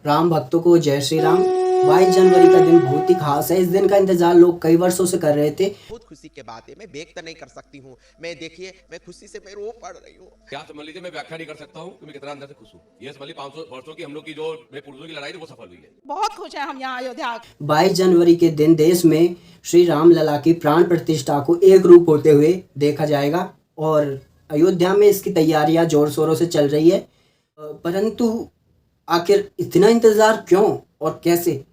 राम भक्तों को जय श्री राम। 22 जनवरी का दिन बहुत ही खास है। इस दिन का इंतजार लोग कई वर्षों से कर रहे थे। बहुत खुशी के बात है, मैं व्यक्त नहीं कर सकती हूँ। मैं देखिए, मैं खुशी से मैं रो पड़ रही हूँ। क्या समझ लीजिए, मैं व्याख्या नहीं कर सकता हूँ कि मैं कितना अंदर से खुश हूँ। ये समझ लीजिए 500 वर्षों की हम लोग की जो पूर्वजों की लड़ाई थी वो सफल हुई है। बहुत खुश हैं हम यहाँ अयोध्या। 22 जनवरी के दिन देश में श्री राम लला की प्राण प्रतिष्ठा को एक रूप होते हुए देखा जाएगा और अयोध्या में इसकी तैयारियां जोर शोरों से चल रही है। परंतु आखिर इतना इंतजार क्यों और कैसे,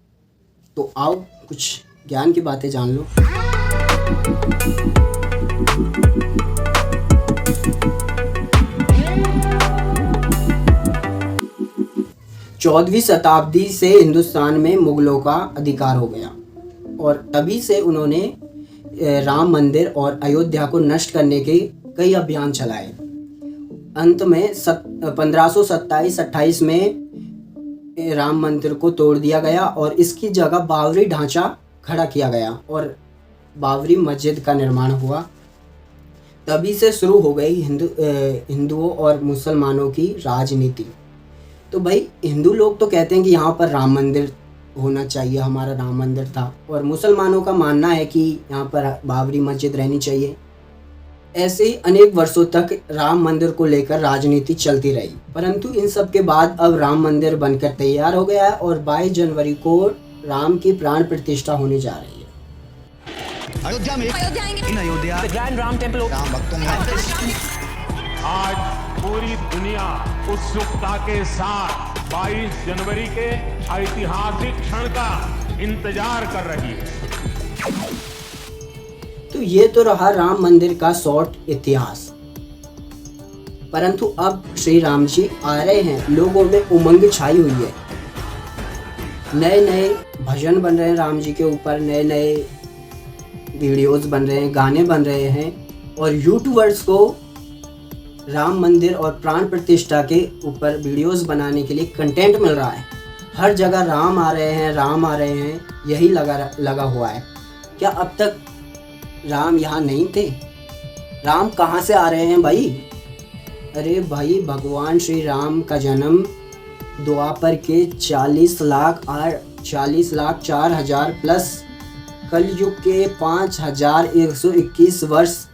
तो आओ कुछ ज्ञान की बातें जान लो। चौदहवीं शताब्दी से हिंदुस्तान में मुगलों का अधिकार हो गया और तभी से उन्होंने राम मंदिर और अयोध्या को नष्ट करने के कई अभियान चलाए। अंत में 1527-28 में राम मंदिर को तोड़ दिया गया और इसकी जगह बाबरी ढांचा खड़ा किया गया और बाबरी मस्जिद का निर्माण हुआ। तभी से शुरू हो गई हिंदुओं और मुसलमानों की राजनीति। तो भाई हिंदू लोग तो कहते हैं कि यहाँ पर राम मंदिर होना चाहिए, हमारा राम मंदिर था, और मुसलमानों का मानना है कि यहाँ पर बाबरी मस्जिद रहनी चाहिए। ऐसे ही अनेक वर्षों तक राम मंदिर को लेकर राजनीति चलती रही, परंतु इन सब के बाद अब राम मंदिर बनकर तैयार हो गया है और 22 जनवरी को राम की प्राण प्रतिष्ठा होने जा रही है। अयोध्या में इन अयोध्या ग्रैंड राम टेम्पल राम भक्तों में आज पूरी दुनिया उत्सुकता के साथ 22 जनवरी के ऐतिहासिक क्षण का इंतजार कर रही है। तो ये तो रहा राम मंदिर का शॉर्ट इतिहास, परंतु अब श्री राम जी आ रहे हैं, लोगों में उमंग छाई हुई है। नए नए भजन बन रहे हैं राम जी के ऊपर, नए नए वीडियोस बन रहे हैं, गाने बन रहे हैं और यूट्यूबर्स को राम मंदिर और प्राण प्रतिष्ठा के ऊपर वीडियोस बनाने के लिए कंटेंट मिल रहा है। हर जगह राम आ रहे हैं, राम आ रहे हैं, यही लगा हुआ है। क्या अब तक राम यहाँ नहीं थे? राम कहाँ से आ रहे हैं भाई? अरे भाई, भगवान श्री राम का जन्म द्वापर के 40,04,000 प्लस कलयुग के 5,121 वर्ष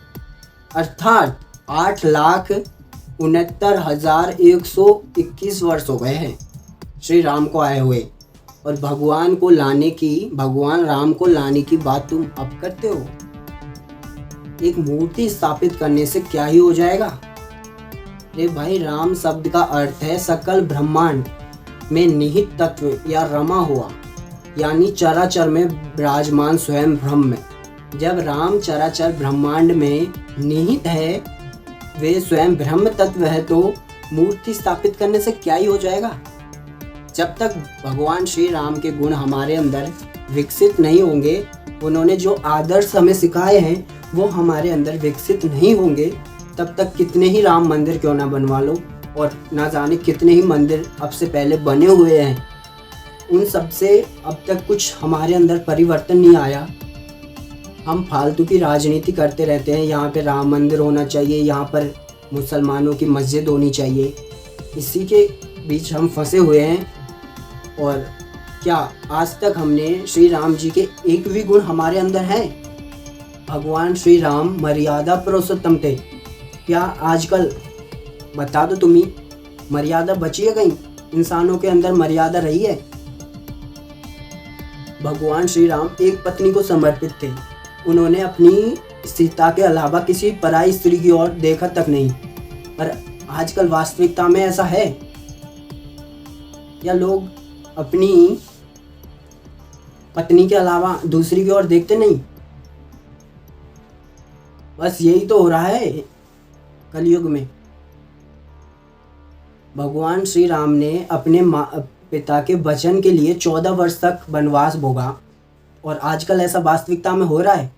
अर्थात 8,69,121 वर्ष हो गए हैं श्री राम को आए हुए, और भगवान राम को लाने की बात तुम अब करते हो। एक मूर्ति स्थापित करने से क्या ही हो जाएगा? अरे भाई, राम शब्द का अर्थ है सकल ब्रह्मांड में निहित तत्व या रमा हुआ, यानी चराचर में विराजमान स्वयं ब्रह्म। जब राम चराचर ब्रह्मांड में निहित है, वे स्वयं ब्रह्म तत्व है, तो मूर्ति स्थापित करने से क्या ही हो जाएगा? जब तक भगवान श्री राम के गुण हमारे अंदर विकसित नहीं होंगे, उन्होंने जो आदर्श हमें सिखाए हैं वो हमारे अंदर विकसित नहीं होंगे, तब तक कितने ही राम मंदिर क्यों ना बनवा लो और ना जाने कितने ही मंदिर अब से पहले बने हुए हैं, उन सब से अब तक कुछ हमारे अंदर परिवर्तन नहीं आया। हम फालतू की राजनीति करते रहते हैं, यहाँ पे राम मंदिर होना चाहिए, यहाँ पर मुसलमानों की मस्जिद होनी चाहिए, इसी के बीच हम फंसे हुए हैं। और क्या आज तक हमने श्री राम जी के एक भी गुण हमारे अंदर हैं? भगवान श्री राम मर्यादा पुरुषोत्तम थे। क्या आजकल बता दो तुम्ही, मर्यादा बची है कहीं? इंसानों के अंदर मर्यादा रही है? भगवान श्री राम एक पत्नी को समर्पित थे। उन्होंने अपनी सीता के अलावा किसी पराई स्त्री की ओर देखा तक नहीं। पर आजकल वास्तविकता में ऐसा है? या लोग अपनी पत्नी के अलावा दूसरी की ओर देखते नहीं? बस यही तो हो रहा है कलयुग में। भगवान श्री राम ने अपने पिता के वचन के लिए 14 वर्ष तक वनवास भोगा और आजकल ऐसा वास्तविकता में हो रहा है।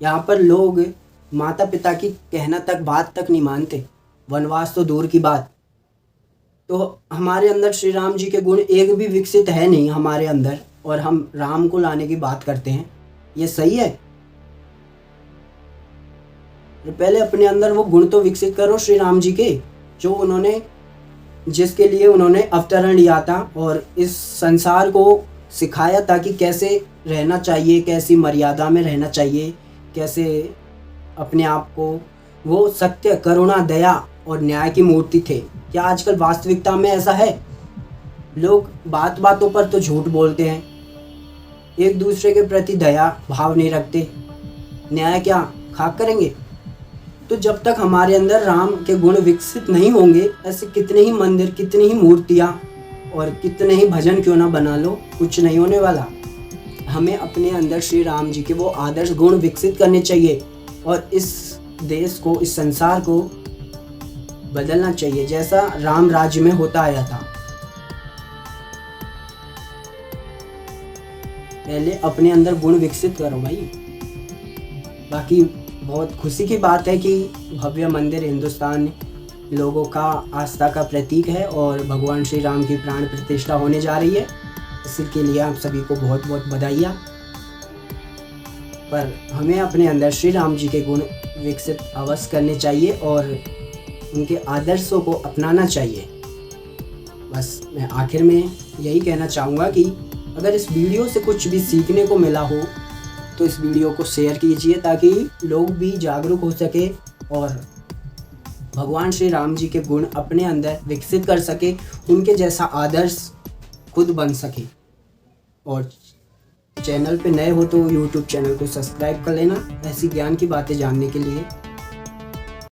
यहाँ पर लोग माता पिता की कहना तक, बात तक नहीं मानते, वनवास तो दूर की बात। तो हमारे अंदर श्री राम जी के गुण एक भी विकसित है नहीं हमारे अंदर, और हम राम को लाने की बात करते हैं। ये सही है? पहले अपने अंदर वो गुण तो विकसित करो श्री राम जी के, जो उन्होंने जिसके लिए उन्होंने अवतरण लिया था और इस संसार को सिखाया था कि कैसे रहना चाहिए, कैसी मर्यादा में रहना चाहिए, कैसे अपने आप को, वो सत्य, करुणा, दया और न्याय की मूर्ति थे। क्या आजकल वास्तविकता में ऐसा है? लोग बात बातों पर तो झूठ बोलते हैं, एक दूसरे के प्रति दया भाव नहीं रखते, न्याय क्या खाक करेंगे? तो जब तक हमारे अंदर राम के गुण विकसित नहीं होंगे, ऐसे कितने ही मंदिर, कितनी ही मूर्तियाँ और कितने ही भजन क्यों ना बना लो, कुछ नहीं होने वाला। हमें अपने अंदर श्री राम जी के वो आदर्श गुण विकसित करने चाहिए और इस देश को, इस संसार को बदलना चाहिए जैसा राम राज्य में होता आया था। पहले अपने अंदर गुण विकसित करो भाई। बाकी बहुत खुशी की बात है कि भव्य मंदिर हिंदुस्तान लोगों का आस्था का प्रतीक है और भगवान श्री राम की प्राण प्रतिष्ठा होने जा रही है। इसके लिए आप सभी को बहुत बहुत बधाइयाँ। पर हमें अपने अंदर श्री राम जी के गुण विकसित अवश्य करने चाहिए और उनके आदर्शों को अपनाना चाहिए। बस मैं आखिर में यही कहना चाहूँगा कि अगर इस वीडियो से कुछ भी सीखने को मिला हो तो इस वीडियो को शेयर कीजिए ताकि लोग भी जागरूक हो सके और भगवान श्री राम जी के गुण अपने अंदर विकसित कर सके, उनके जैसा आदर्श खुद बन सके। और चैनल पे नए हो तो यूट्यूब चैनल को सब्सक्राइब कर लेना ऐसी ज्ञान की बातें जानने के लिए।